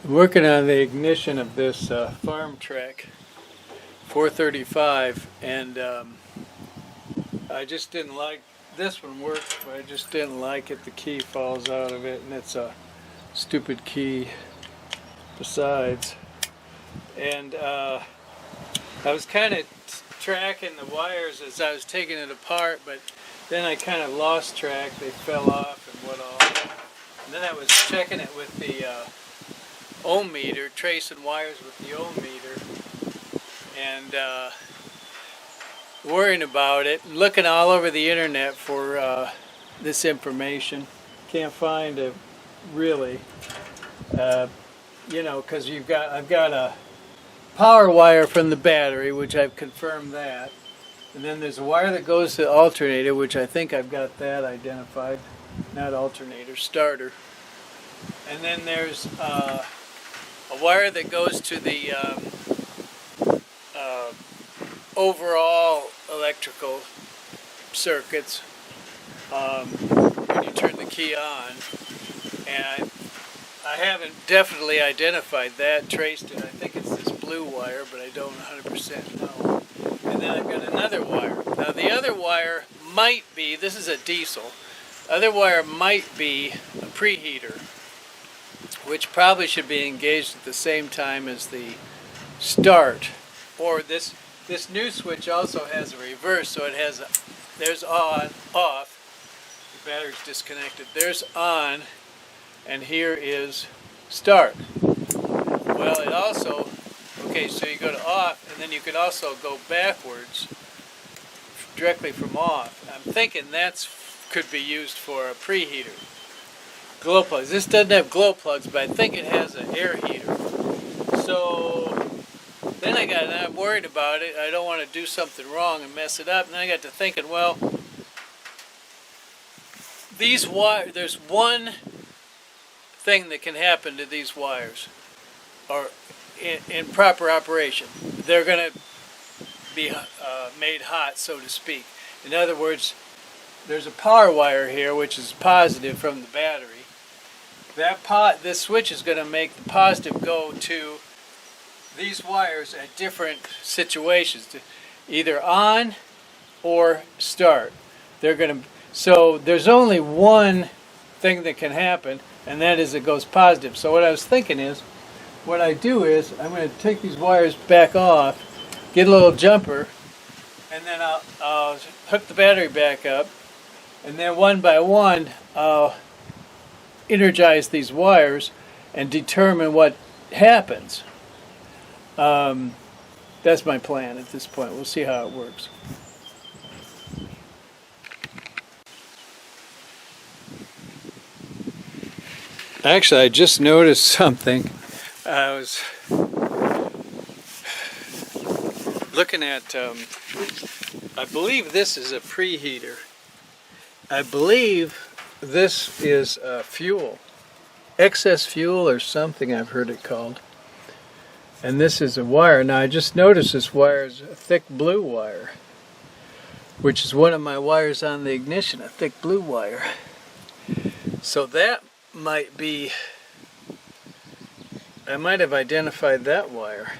I'm working on the ignition of this Farmtrac 435, and I just didn't like this one worked, but I just didn't like it. The key falls out of it, and it's a stupid key besides. And I was kind of tracking the wires as I was taking it apart, but then I kind of lost track. They fell off and what all. And then I was checking it with the ohm meter, tracing wires with the ohm meter, and worrying about it, looking all over the internet for this information. Can't find it really, you know, because I've got a power wire from the battery, which I've confirmed that, and then there's a wire that goes to the alternator, which I think I've got that identified, not alternator, starter, and then there's a wire that goes to the overall electrical circuits when you turn the key on, and I haven't definitely identified that, traced it. I think it's this blue wire, but I don't 100% know. And then I've got another wire. Now the other wire might be, this is a diesel, other wire might be a preheater, which probably should be engaged at the same time as the start. Or this new switch also has a reverse, so it has there's on, off, the battery's disconnected, there's on, and here is start. Well, it also, okay, so you go to off, and then you can also go backwards directly from off. I'm thinking that's could be used for a preheater. Glow plugs. This doesn't have glow plugs, but I think it has an air heater. So then I'm worried about it. I don't want to do something wrong and mess it up. And then I got to thinking, well, these wires, there's one thing that can happen to these wires, or in proper operation. They're going to be made hot, so to speak. In other words, there's a power wire here, which is positive from the battery. This switch is going to make the positive go to these wires at different situations, either on or start. So there's only one thing that can happen, and that is it goes positive. So what I was thinking is, what I do is I'm going to take these wires back off, get a little jumper, and then I'll hook the battery back up, and then one by one I'll energize these wires and determine what happens. That's my plan at this point. We'll see how it works. Actually, I just noticed something. I was looking at, I believe this is a preheater. I believe this is fuel, excess fuel or something I've heard it called. And this is a wire. Now I just noticed this wire is a thick blue wire, which is one of my wires on the ignition, a thick blue wire. So that might be, I might have identified that wire.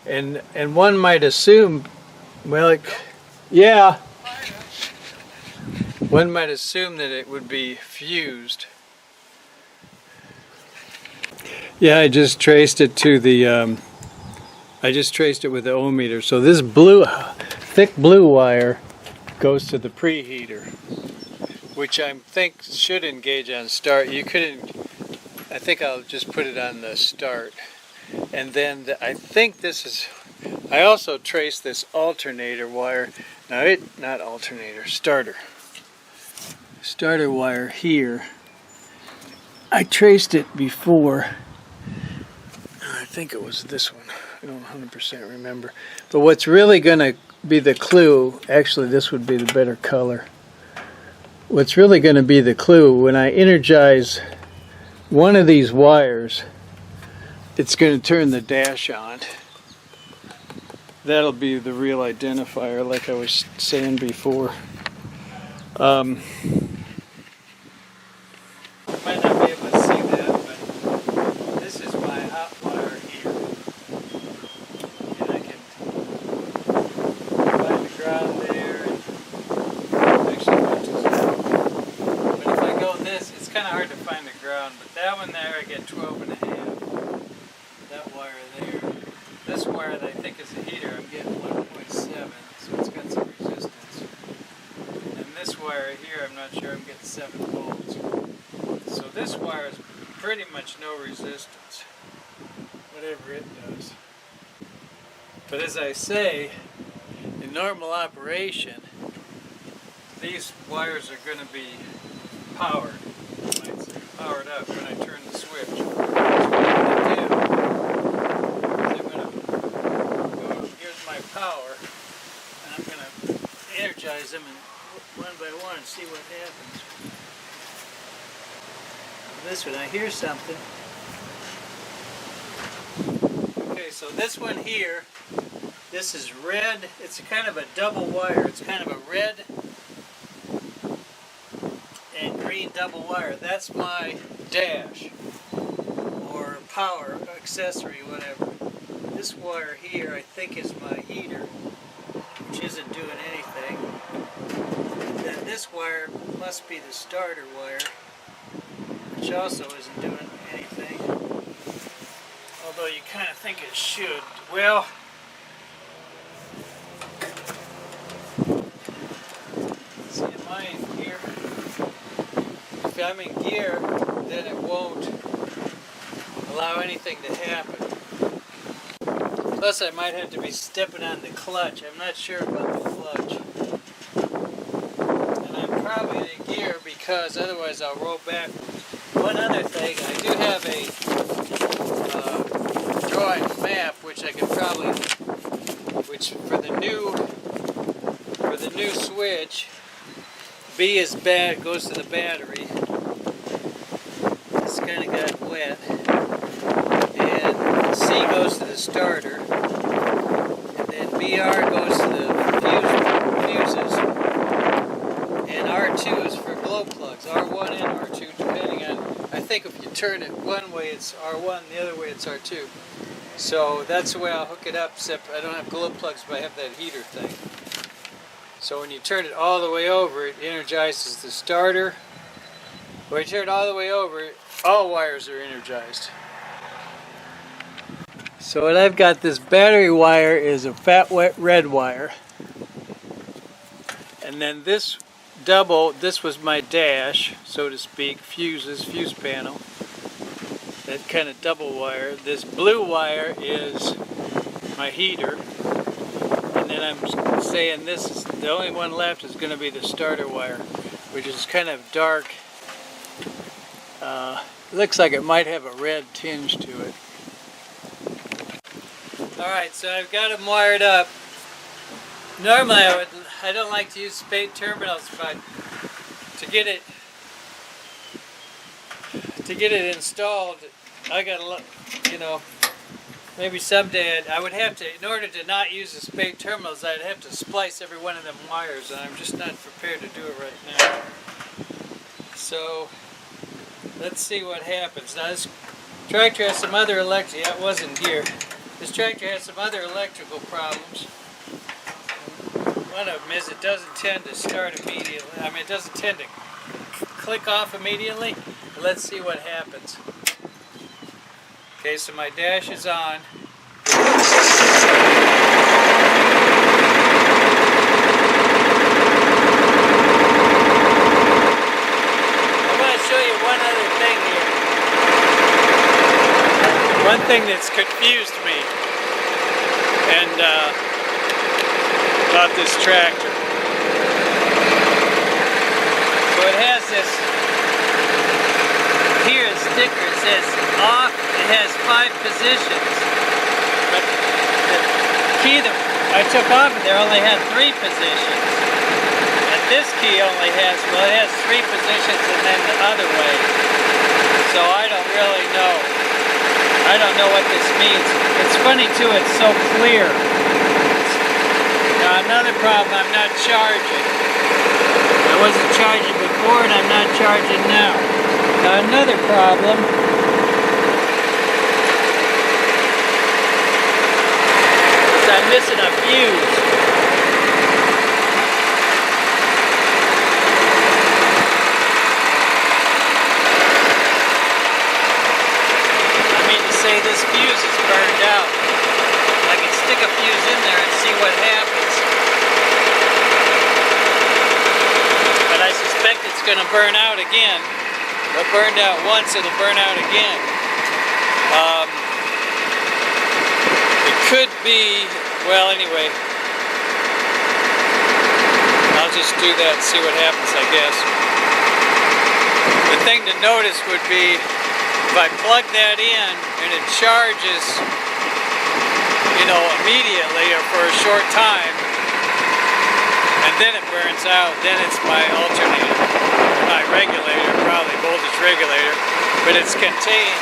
And one might assume, well, yeah, one might assume that it would be fused. Yeah, I just traced it to the, I just traced it with the ohm meter. So this blue, thick blue wire goes to the preheater, which I think should engage on start. You couldn't, I think I'll just put it on the start. And then I think this is, I also traced this alternator wire. Now not alternator, starter wire here. I traced it before. I think it was this one. I don't 100% remember. But what's really going to be the clue, actually this would be the better color. What's really going to be the clue, when I energize one of these wires, it's going to turn the dash on. That'll be the real identifier, like I was saying before. You might not be able to see that, but this is my get 12 and a half. That wire there. This wire that I think is a heater, I'm getting 1.7, so it's got some resistance. And this wire here, I'm not sure, I'm getting 7 volts. So this wire is pretty much no resistance, whatever it does. But as I say, in normal operation, these wires are going to be powered, you might say, powered up when I turn the switch. So what I'm going to do is I'm going to go, here's my power, and I'm going to energize them one by one and see what happens. This one, I hear something. Okay, so this one here, this is red. It's kind of a double wire. It's kind of a red and green double wire. That's my dash or power accessory, whatever. This wire here, I think, is my heater, which isn't doing anything. And then this wire must be the starter wire, which also isn't doing anything. Although you kind of think it should. Well, see, am I in gear? If I'm in gear, then it won't allow anything to happen. Plus, I might have to be stepping on the clutch. I'm not sure about the clutch. And I'm probably in gear because otherwise I'll roll back. One other thing, I do have a drawing map, which I could probably, which for the new switch, B is bad, goes to the battery. This kind of got wet. And C goes to the starter. And then BR goes to the fuses. And R2 is for glow plugs, R1 and R2, depending on, I think if you turn it one way it's R1, the other way it's R2. So that's the way I'll hook it up, except I don't have glow plugs, but I have that heater thing. So when you turn it all the way over, it energizes the starter. When you turn it all the way over, all wires are energized. So what I've got, this battery wire is a fat wet red wire. And then this double, this was my dash, so to speak, fuse panel. That kind of double wire. This blue wire is my heater. And then I'm saying this is the only one left is going to be the starter wire, which is kind of dark. Looks like it might have a red tinge to it. Alright, so I've got them wired up. Normally I don't like to use spade terminals, but to get it installed, I gotta, maybe someday I would have to, in order to not use the spade terminals, I'd have to splice every one of them wires, and I'm just not prepared to do it right now. So let's see what happens. Now this tractor has some other it wasn't here. This tractor has some other electrical problems. One of them is it doesn't tend to start immediately. I mean, it doesn't tend to click off immediately. But let's see what happens. Okay, so my dash is on. I want to show you one other thing here. One thing that's confused me and about this tractor. So it has this here, a sticker, it says off, it has 5 positions, but the key that I took off of there only had 3 positions, and this key only has, well, it has 3 positions and then the other way, so I don't really know. I don't know what this means. It's funny too, it's so clear. Now another problem, I'm not charging. I wasn't charging before and I'm not charging now. Now another problem is I'm missing a fuse. say this fuse is burned out. I can stick a fuse in there and see what happens. But I suspect it's going to burn out again. It burned out once, it'll burn out again. It could be, well, anyway, I'll just do that and see what happens, I guess. The thing to notice would be if I plug that in and it charges, you know, immediately or for a short time, and then it burns out, then it's my alternator, my regulator, probably voltage regulator, but it's contained.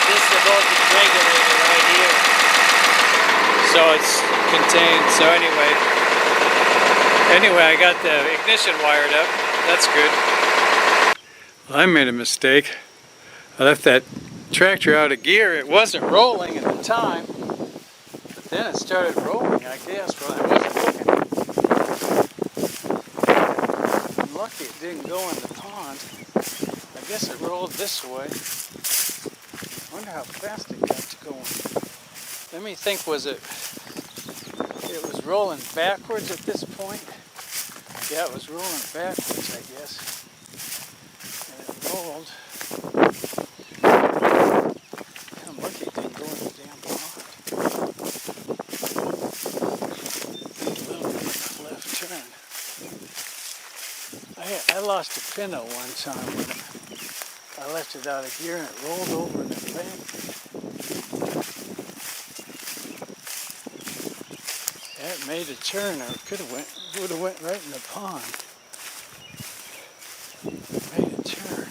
This is the voltage regulator right here. So it's contained. So anyway, I got the ignition wired up. That's good. Well, I made a mistake. I left that tractor out of gear. It wasn't rolling at the time, but then it started rolling, I guess, when I wasn't looking. I'm lucky it didn't go in the pond. I guess it rolled this way. I wonder how fast it got to going. Let me think, was it was rolling backwards at this point? Yeah, it was rolling backwards, I guess. And it rolled. I'm lucky it didn't go in the damn pond. A little bit of left turn. I lost a pinna one time when I left it out of gear and it rolled over in the bank. That made a turn, or it would have went right in the pond. Made a turn.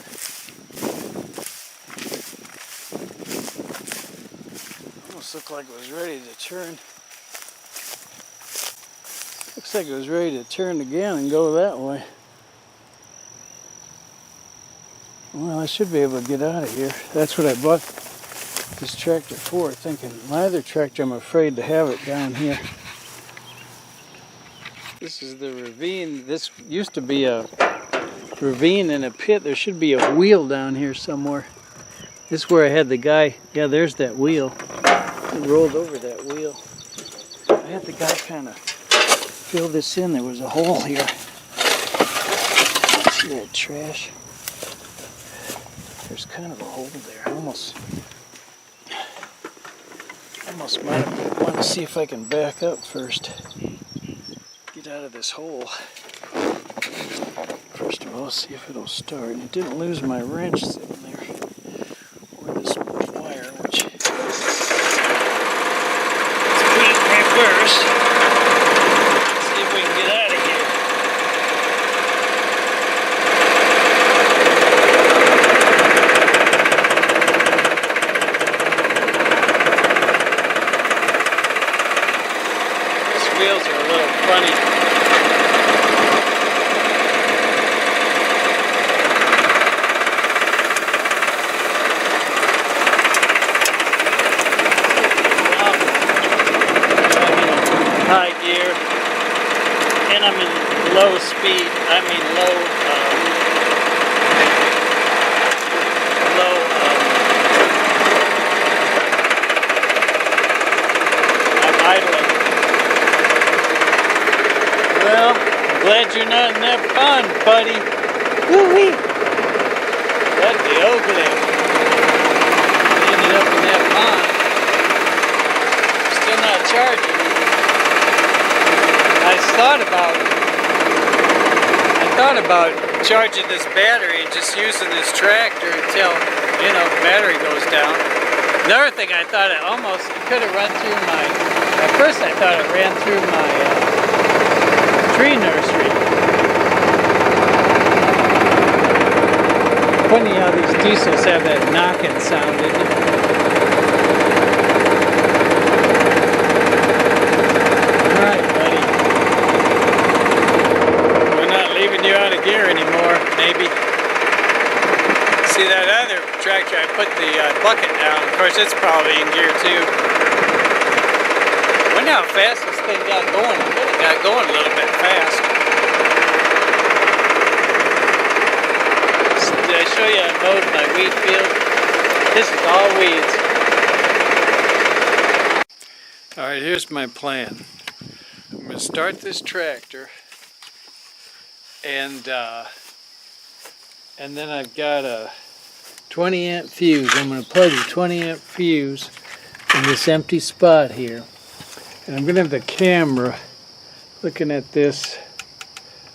Almost looked like it was ready to turn. Looks like it was ready to turn again and go that way. Well, I should be able to get out of here. That's what I bought this tractor for, thinking my other tractor, I'm afraid to have it down here. This is the ravine. This used to be a ravine and a pit. There should be a wheel down here somewhere. This is where I had the guy. Yeah, there's that wheel. It rolled over that wheel. I had the guy kind of fill this in. There was a hole here. See that trash? There's kind of a hole there. I almost might want to see if I can back up first. Get out of this hole. First of all, see if it'll start. It didn't lose my wrench sitting there. Or this wire, which... Let's put it in reverse. See if we can get out of here. These wheels are a little funny. High gear, and I'm in low speed. I'm idling. Well, I'm glad you're not in that pond, buddy. Woo-wee! That'd be ugly. Ended up in that pond. Still not charging. I thought about charging this battery and just using this tractor until, you know, the battery goes down. Another thing I thought it could have run through my, at first I thought it ran through my tree nursery. Funny how these diesels have that knocking sound, isn't it? Alright, buddy. Leaving you out of gear anymore, maybe. See that other tractor, I put the bucket down. Of course, it's probably in gear too. I wonder how fast this thing got going. I bet it got going a little bit fast. Did I show you I mowed my wheat field? This is all weeds. All right, here's my plan. I'm going to start this tractor, and then I've got a 20 amp fuse. I'm going to plug the 20 amp fuse in this empty spot here, and I'm going to have the camera looking at this.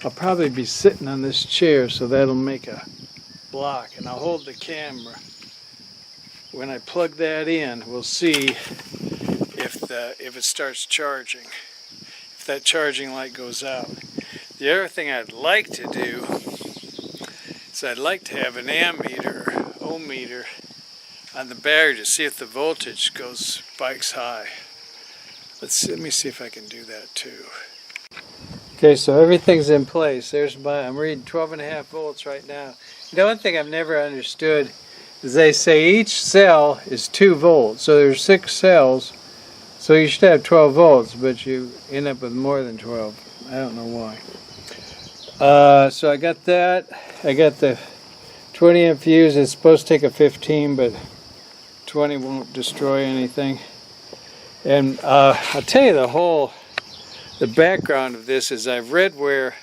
I'll probably be sitting on this chair, so that'll make a block, and I'll hold the camera. When I plug that in, we'll see if it starts charging, if that charging light goes out. The other thing I'd like to do is I'd like to have an ammeter, ohm meter, on the battery to see if the voltage spikes high. Let me see if I can do that too. Okay, so everything's in place. I'm reading 12.5 volts right now. The one thing I've never understood is they say each cell is 2 volts. So there's 6 cells, so you should have 12 volts, but you end up with more than 12. I don't know why. So I got that. I got the 20 amp fuse. It's supposed to take a 15, but 20 won't destroy anything. And I'll tell you the background of this is I've read where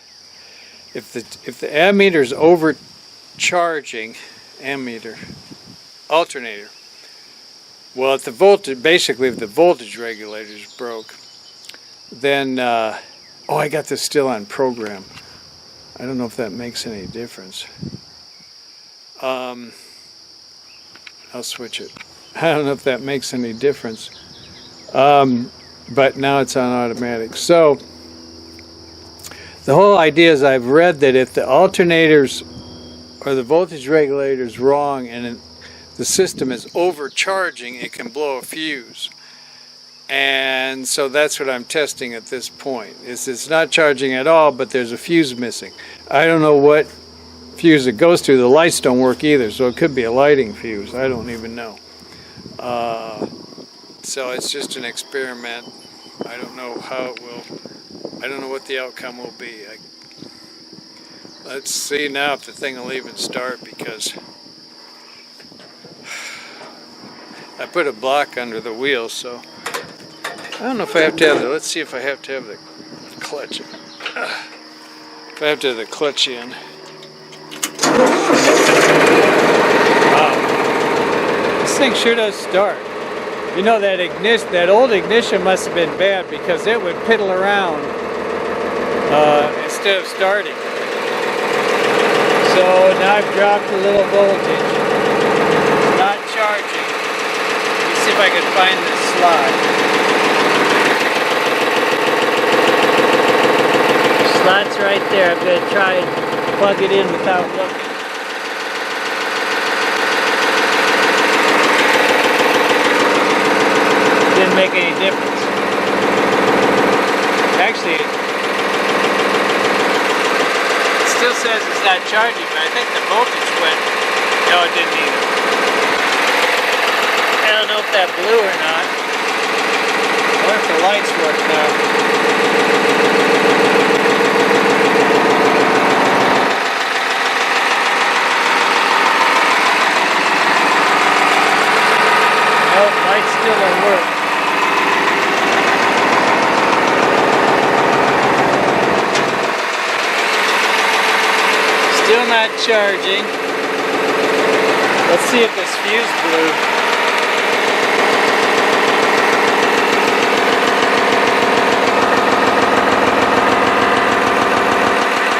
if the ammeter is overcharging, alternator. Well, if the voltage regulator is broke, then I got this still on program. I don't know if that makes any difference. I'll switch it. I don't know if that makes any difference. But now it's on automatic. So the whole idea is I've read that if the alternators or the voltage regulator is wrong and the system is overcharging, it can blow a fuse. And so that's what I'm testing at this point. It's not charging at all, but there's a fuse missing. I don't know what fuse it goes to. The lights don't work either, so it could be a lighting fuse. I don't even know. So it's just an experiment. I don't know how it will. I don't know what the outcome will be. Let's see now if the thing will even start, because I put a block under the wheel, so I don't know if I have to have the, let's see if I have to have the clutch. If I have to have the clutch in. Wow. This thing sure does start. You know, that old ignition must have been bad, because it would piddle around instead of starting. So now I've dropped a little voltage. It's not charging. Let me see if I can find this slot. The slot's right there. I'm going to try and plug it in without looking. Didn't make any difference. Actually, it still says it's not charging, but I think the voltage went. No, it didn't either. I don't know if that blew or not. I wonder if the lights work now. Nope, lights still don't work. Still not charging. Let's see if this fuse blew.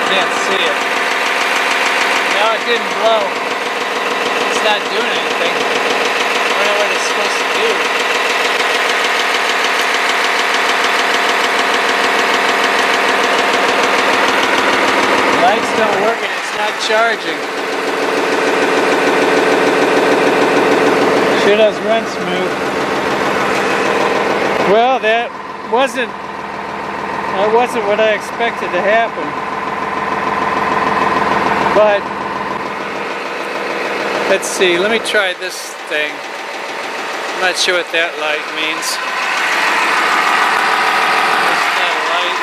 Can't see it. No, it didn't blow. It's not doing anything. I don't know what it's supposed to do. Lights don't work and it's not charging. Sure does run smooth. Well, that wasn't what I expected to happen. But let's see, let me try this thing. I'm not sure what that light means. It's not a light.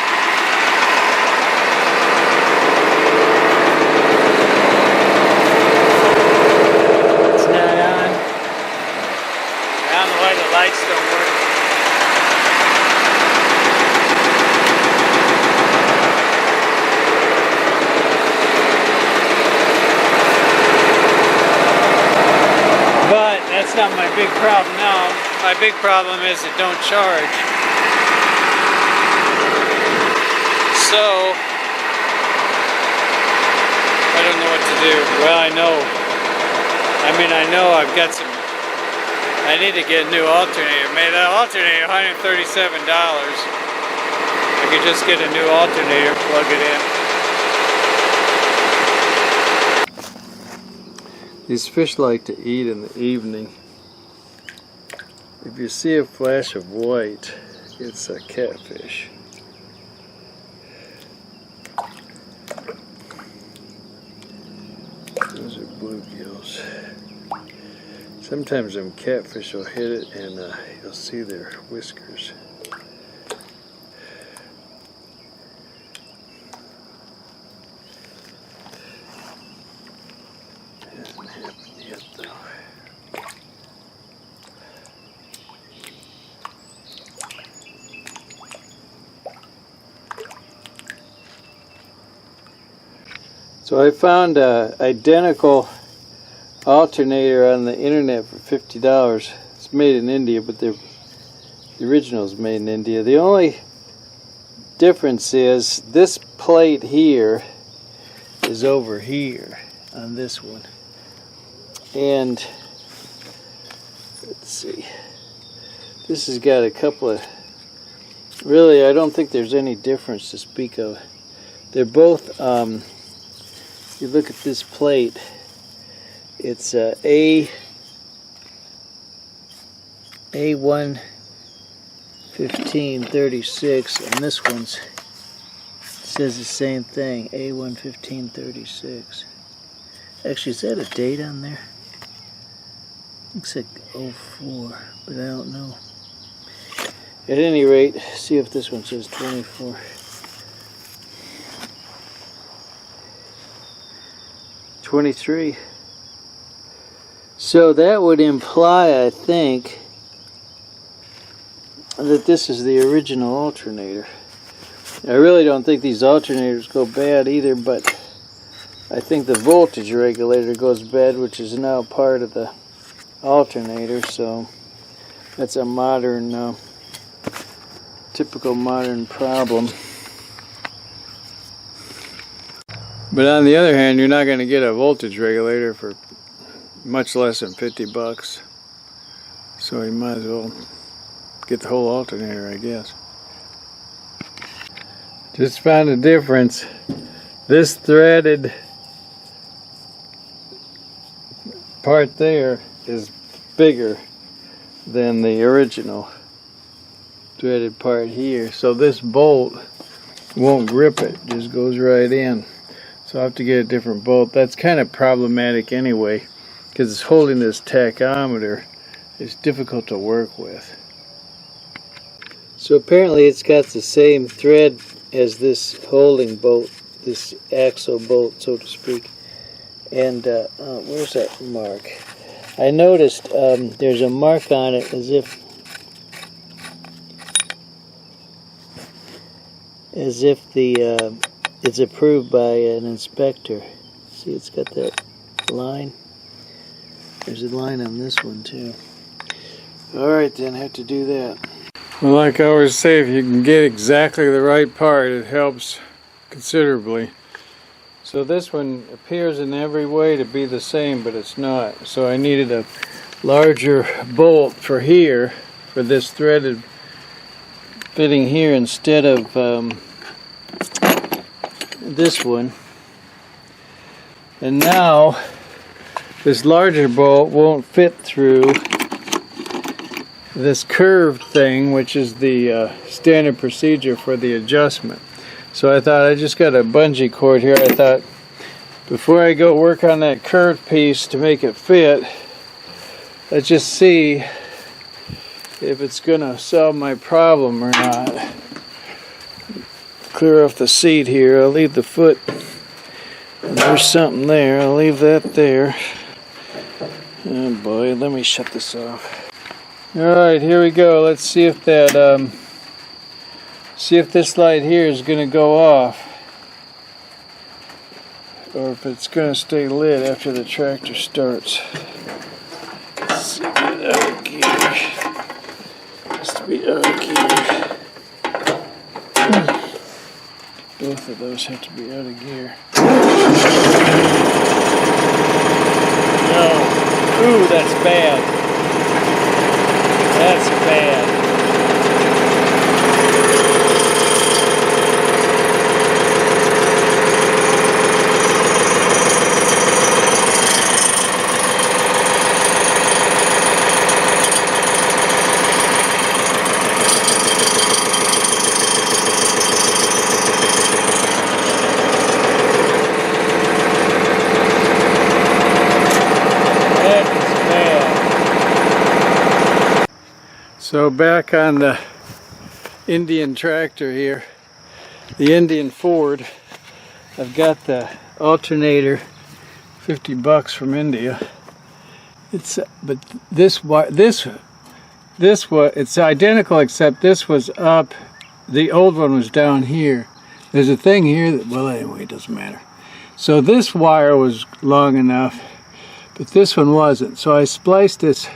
It's not on. I don't know why the lights don't work. That's not my big problem now. My big problem is it don't charge. So I don't know what to do. Well, I know I've got some. I need to get a new alternator. Made that alternator $137. I could just get a new alternator, plug it in. These fish like to eat in the evening. If you see a flash of white, it's a catfish. Those are bluegills. Sometimes them catfish will hit it and you'll see their whiskers. Hasn't happened yet though. So I found an identical alternator on the internet for $50. It's made in India, but the original is made in India. The only difference is this plate here is over here on this one. And let's see, this has got a couple of, really I don't think there's any difference to speak of. They're both, you look at this plate, it's A11536, and this one's says the same thing, A11536. Actually, is that a date on there? Looks like 04, but I don't know. At any rate, see if this one says 24. $23. So that would imply, I think, that this is the original alternator. I really don't think these alternators go bad either, but I think the voltage regulator goes bad, which is now part of the alternator, so that's a modern, typical modern problem. But on the other hand, you're not going to get a voltage regulator for much less than $50. So you might as well get the whole alternator, I guess. Just found a difference. This threaded part there is bigger than the original threaded part here. So this bolt won't grip it, just goes right in. So I have to get a different bolt. That's kind of problematic anyway, because it's holding this tachometer. It's difficult to work with. So apparently it's got the same thread as this holding bolt, this axle bolt, so to speak. And where's that mark? I noticed there's a mark on it as if the it's approved by an inspector. See, it's got that line. There's a line on this one too. Alright then, have to do that. Well, like I always say, if you can get exactly the right part, it helps considerably. So this one appears in every way to be the same, but it's not. So I needed a larger bolt for here, for this threaded fitting here, instead of this one. And now this larger bolt won't fit through this curved thing, which is the standard procedure for the adjustment. So I thought, I just got a bungee cord here. I thought before I go work on that curved piece to make it fit, let's just see if it's gonna solve my problem or not. Clear off the seat here. I'll leave the foot. There's something there. I'll leave that there. Oh boy, let me shut this off. Alright, here we go. Let's see if that see if this light here is going to go off, or if it's going to stay lit after the tractor starts. Let's see. be out of gear. Both of those have to be out of gear. No. Ooh, that's bad. That's bad. So back on the Indian tractor here, the Indian Ford, I've got the alternator, $50 from India. It's it's identical except this was up, the old one was down here. There's a thing here that, well anyway, it doesn't matter. So this wire was long enough, but this one wasn't. So I spliced this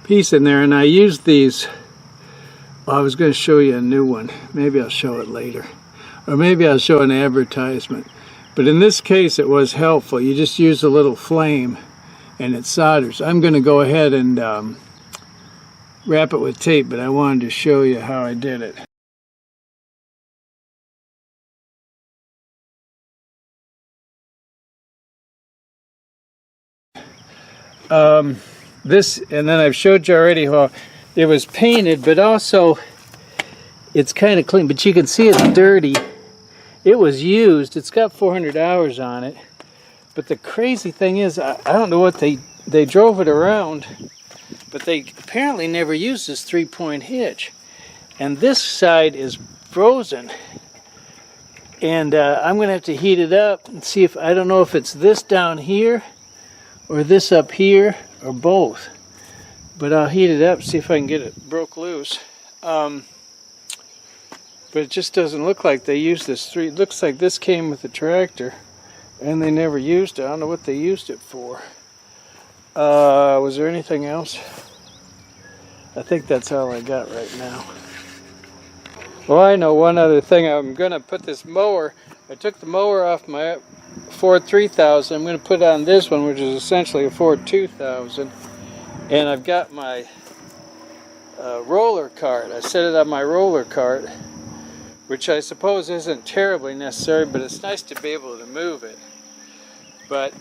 piece in there, and I used these. Well, I was going to show you a new one. Maybe I'll show it later, or maybe I'll show an advertisement. But in this case, it was helpful. You just use a little flame, and it solders. I'm going to go ahead and wrap it with tape, but I wanted to show you how I did it. This, and then I've showed you already how it was painted, but also it's kind of clean, but you can see it's dirty. It was used. It's got 400 hours on it, but the crazy thing is, I don't know what they drove it around, but they apparently never used this 3-point hitch, and this side is frozen, and I'm gonna have to heat it up and see if, I don't know if it's this down here or this up here, or both. But I'll heat it up, see if I can get it broke loose. But it just doesn't look like they used this it looks like this came with the tractor, and they never used it. I don't know what they used it for. Was there anything else? I think that's all I got right now. Well, I know one other thing. I'm gonna put this mower, I took the mower off my Ford 3000. I'm going to put on this one, which is essentially a Ford 2000, and I've got my roller cart. I set it on my roller cart, which I suppose isn't terribly necessary, but it's nice to be able to move it. But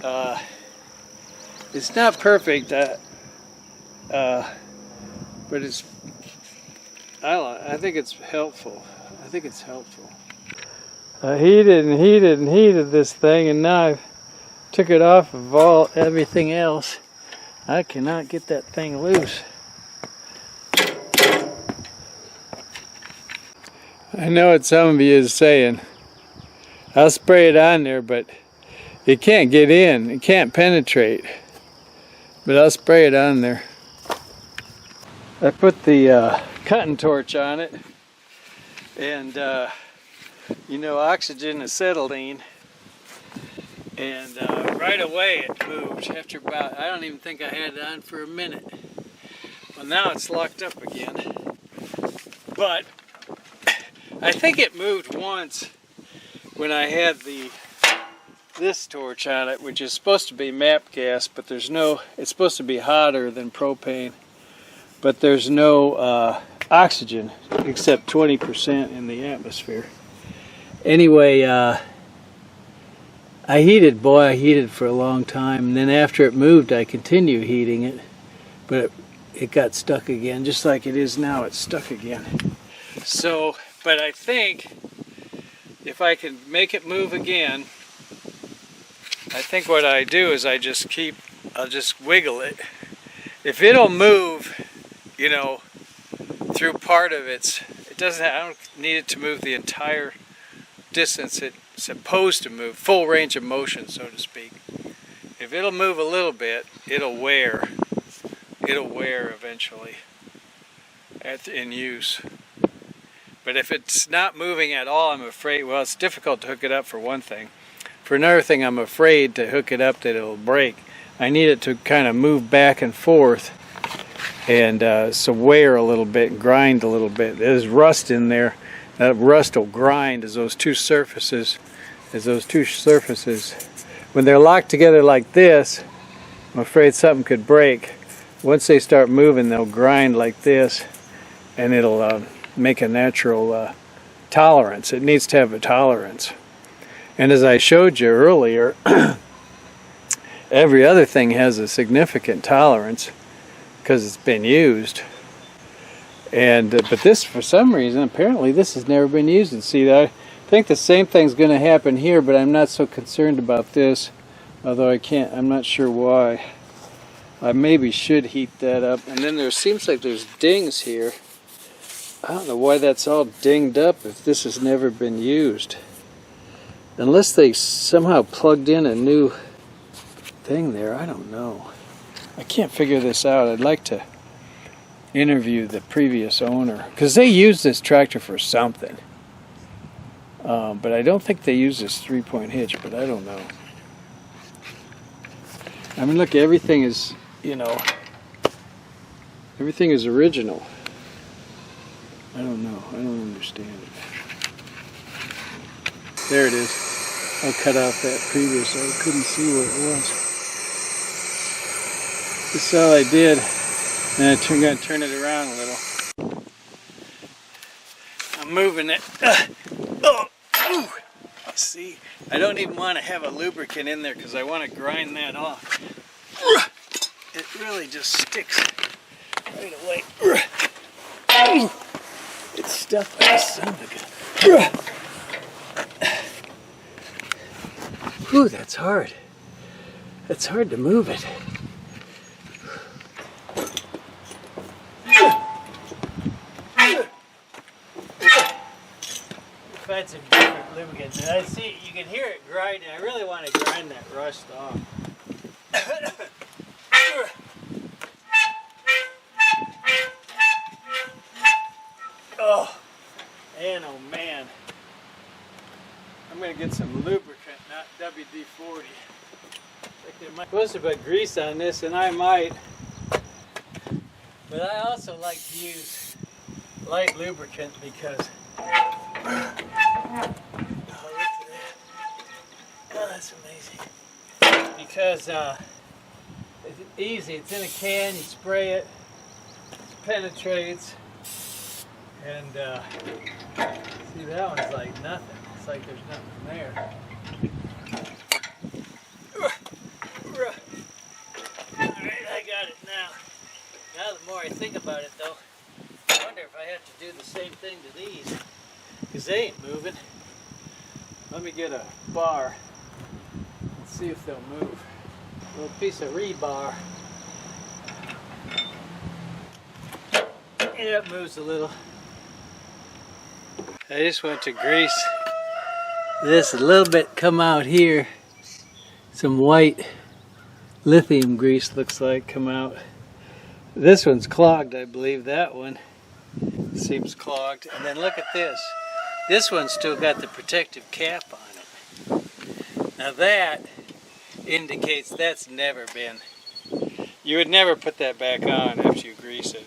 it's not perfect, but it's, I don't know, I think it's helpful. I think it's helpful. I heated and heated and heated this thing, and now I've took it off of everything else. I cannot get that thing loose. I know what some of you is saying. I'll spray it on there, but it can't get in. It can't penetrate. But I'll spray it on there. I put the cutting torch on it, and you know, oxygen, acetylene, and right away it moved after about, I don't even think I had it on for a minute. Well, now it's locked up again, but I think it moved once when I had this torch on it, which is supposed to be MAP gas, but there's no, it's supposed to be hotter than propane, but there's no oxygen except 20% in the atmosphere. Anyway, I heated for a long time, and then after it moved I continued heating it, but it got stuck again, just like it is now. It's stuck again. So, but I think if I can make it move again, I think what I do is I'll just wiggle it. If it'll move, you know, through part of it doesn't, I don't need it to move the entire distance it's supposed to move, full range of motion, so to speak. If it'll move a little bit, it'll wear eventually in use. But if it's not moving at all, I'm afraid, well, it's difficult to hook it up for one thing. For another thing, I'm afraid to hook it up that it'll break. I need it to kind of move back and forth and so wear a little bit, grind a little bit. There's rust in there. That rust will grind as those two surfaces, when they're locked together like this, I'm afraid something could break. Once they start moving, they'll grind like this, and it'll make a natural tolerance. It needs to have a tolerance. And as I showed you earlier, every other thing has a significant tolerance because it's been used. And but this, for some reason, apparently this has never been used. And see, I think the same thing's going to happen here, but I'm not so concerned about this. Although I'm not sure why. I maybe should heat that up. And then there seems like there's dings here. I don't know why that's all dinged up if this has never been used. Unless they somehow plugged in a new thing there, I don't know. I can't figure this out. I'd like to interview the previous owner, because they used this tractor for something. But I don't think they use this 3-point hitch, but I don't know. I mean, look, everything is, everything is original. I don't know. I don't understand it. There it is. I'll cut off that previous. I couldn't see what it was. That's all I did. And I'm going to turn it around a little. I'm moving it. See, I don't even want to have a lubricant in there because I want to grind that off. It really just sticks right away. It's stuff like a son of a gun. Whew, that's hard. It's hard to move it. Find some different lubricants. And I see you can hear it grinding. I really want to grind that rust off. Oh, and oh man. I'm going to get some lubricant, not WD-40. I'm supposed to put grease on this, and I might. But I also like to use light lubricant because oh, look at that. Oh, that's amazing. Because it's easy. It's in a can, you spray it, it penetrates, and see, that one's like nothing. It's like there's nothing there. Alright, I got it now. Now the more I think about it though, I wonder if I have to do the same thing to these. Because they ain't moving. Let me get a bar and see if they'll move. A little piece of rebar. Yeah, it moves a little. I just went to grease this a little bit, come out here. Some white lithium grease looks like come out. This one's clogged, I believe. That one seems clogged. And then look at this. This one's still got the protective cap on it. Now that indicates that's never been. You would never put that back on after you grease it.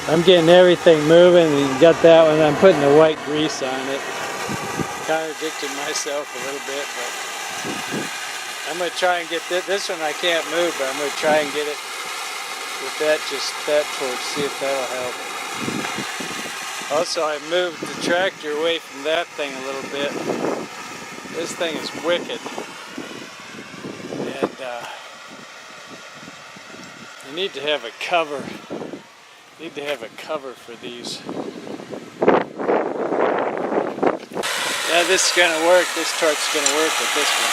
I'm getting everything moving, and you got that one. I'm putting the white grease on it. Contradicting myself a little bit, but I'm going to try and get this one I can't move, but I'm going to try and get it with that, just that torch, see if that'll help. Also, I moved the tractor away from that thing a little bit. This thing is wicked. And you need to have a cover. Need to have a cover for these. Yeah, this is going to work. This torch's going to work with this one.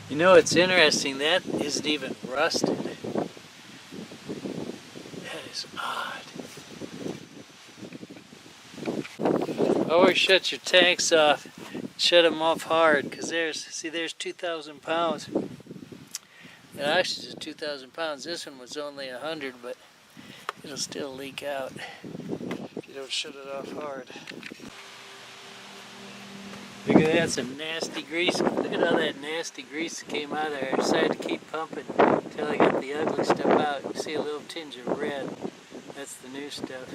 You know, it's interesting, that isn't even rusted. That is odd. Always shut your tanks off. Shut them off hard, because there's 2,000 pounds. It actually is 2,000 pounds. This one was only 100, but it'll still leak out if you don't shut it off hard. Look at that, some nasty grease. Look at all that nasty grease that came out of there. I decided to keep pumping until I got the ugly stuff out. You see a little tinge of red. That's the new stuff.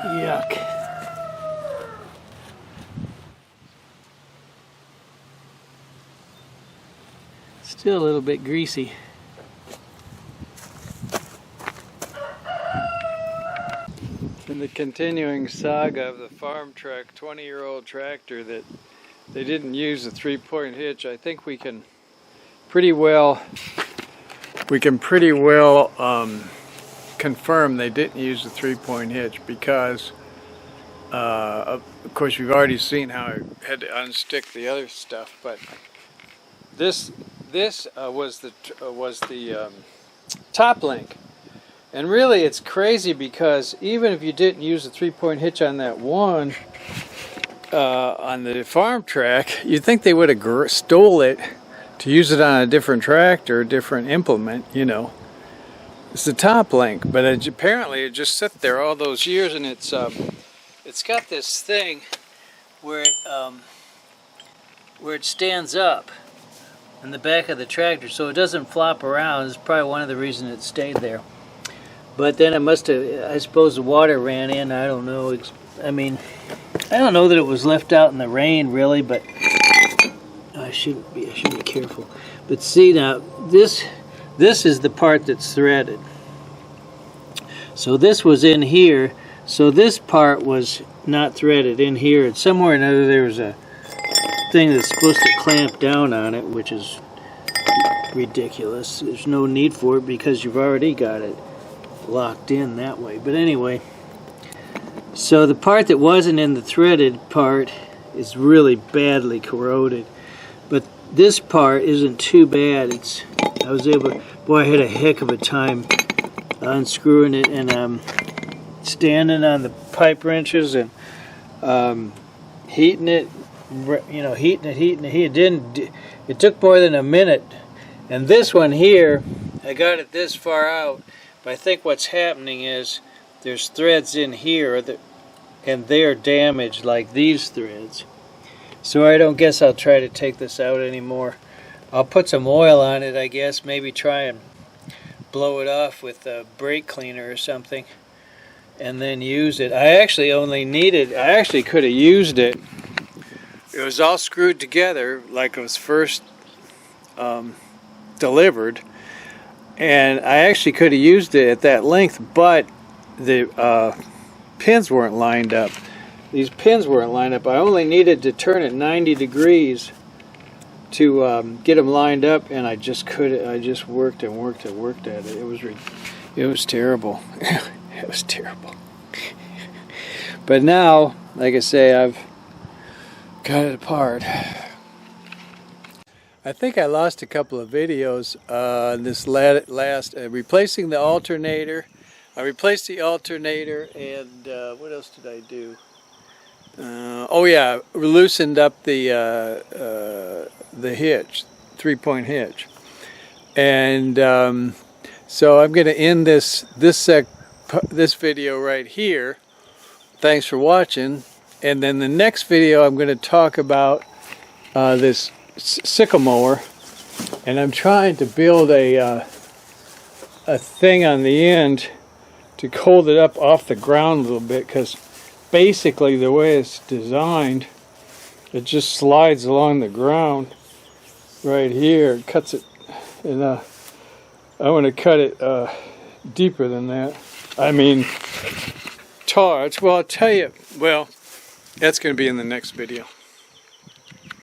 Yuck. Still a little bit greasy. In the continuing saga of the Farmtrac 20-year-old tractor that they didn't use a 3-point hitch, I think we can pretty well confirm they didn't use the 3-point hitch because of course we've already seen how I had to unstick the other stuff, but this was the top link. And really it's crazy because even if you didn't use the 3-point hitch on that one on the Farmtrac, you'd think they would have stole it to use it on a different tractor, different implement, you know. It's the top link, but apparently it just sat there all those years, and it's got this thing where it stands up in the back of the tractor, so it doesn't flop around. It's probably one of the reasons it stayed there. But then it must have, I suppose the water ran in, I don't know. I mean, I don't know that it was left out in the rain really, but I should be careful. But see now, this is the part that's threaded. So this was in here, so this part was not threaded in here. And somewhere or another there was a thing that's supposed to clamp down on it, which is ridiculous. There's no need for it because you've already got it locked in that way. But anyway, so the part that wasn't in the threaded part is really badly corroded. But this part isn't too bad. I was able to, boy, I had a heck of a time unscrewing it and standing on the pipe wrenches and heating it, you know, heating it. It took more than a minute. And this one here, I got it this far out, but I think what's happening is there's threads in here and they're damaged like these threads. So I don't guess I'll try to take this out anymore. I'll put some oil on it, I guess, maybe try and blow it off with a brake cleaner or something, and then use it. I actually could have used it. It was all screwed together like it was first delivered, and I actually could have used it at that length, but the pins weren't lined up. These pins weren't lined up. I only needed to turn it 90 degrees to get them lined up, and I just couldn't. I just worked and worked and worked at it. It was terrible. It was terrible. But now, like I say, I've got it apart. I think I lost a couple of videos this last replacing the alternator. I replaced the alternator, and what else did I do? Oh yeah, loosened up the hitch, 3-point hitch, and so I'm going to end this video right here. Thanks for watching, and then the next video I'm going to talk about this sickle mower, and I'm trying to build a thing on the end to hold it up off the ground a little bit, because basically the way it's designed, it just slides along the ground right here. It cuts it, and I want to cut it deeper than that. I mean, taller. Well, I'll tell you, well, that's going to be in the next video.